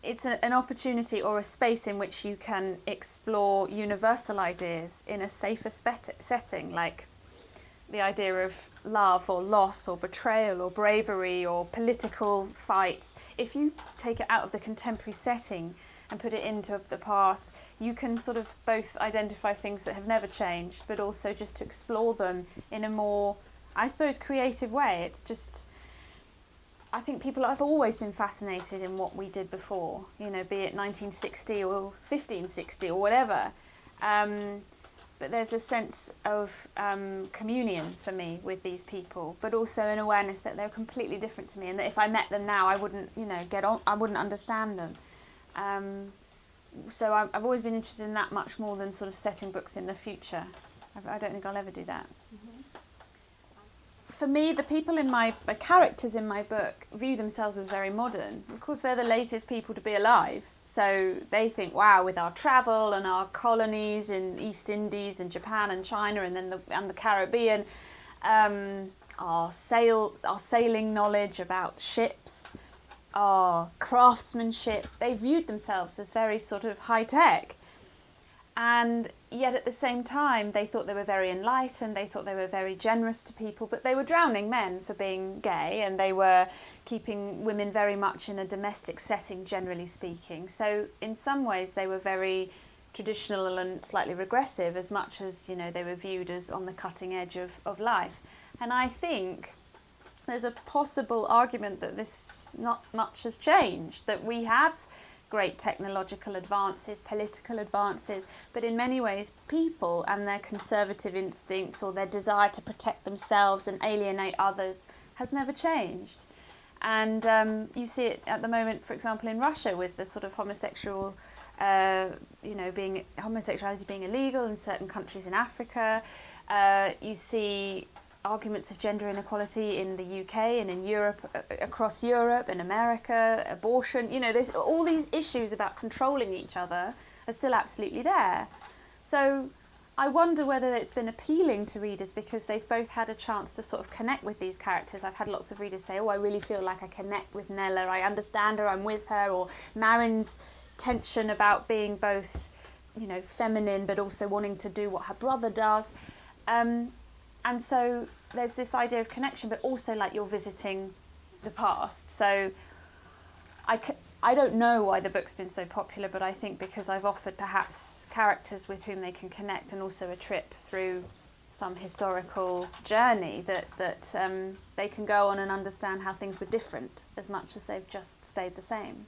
it's an opportunity or a space in which you can explore universal ideas in a safer setting, like the idea of love or loss or betrayal or bravery or political fights. If you take it out of the contemporary setting and put it into the past, you can sort of both identify things that have never changed, but also just to explore them in a more, I suppose, creative way. It's just, I think people have always been fascinated in what we did before, you know, be it 1960 or 1560 or whatever. But there's a sense of communion for me with these people, but also an awareness that they're completely different to me, and that if I met them now, I wouldn't, you know, get on. I wouldn't understand them. So I've always been interested in that much more than sort of setting books in the future. I don't think I'll ever do that. Mm-hmm. For me, the characters in my book view themselves as very modern. Of course, they're the latest people to be alive. So they think, wow, with our travel and our colonies in East Indies and Japan and China and then the Caribbean, our sailing knowledge about ships, our craftsmanship, they viewed themselves as very sort of high tech. And yet at the same time, they thought they were very enlightened, they thought they were very generous to people, but they were drowning men for being gay, and they were keeping women very much in a domestic setting, generally speaking. So in some ways, they were very traditional and slightly regressive, as much as, you know, they were viewed as on the cutting edge of life. And I think there's a possible argument that this not much has changed, that we have great technological advances, political advances, but in many ways people and their conservative instincts or their desire to protect themselves and alienate others has never changed. And you see it at the moment, for example, in Russia with the sort of homosexuality being illegal in certain countries in Africa. You see arguments of gender inequality in the UK and in Europe, across Europe, in America, abortion, you know, there's all these issues about controlling each other are still absolutely there. So I wonder whether it's been appealing to readers because they've both had a chance to sort of connect with these characters. I've had lots of readers say, oh, I really feel like I connect with Nella, I understand her, I'm with her, or Marin's tension about being both, you know, feminine but also wanting to do what her brother does. And so there's this idea of connection, but also like you're visiting the past. So I don't know why the book's been so popular, but I think because I've offered perhaps characters with whom they can connect and also a trip through some historical journey that they can go on and understand how things were different as much as they've just stayed the same.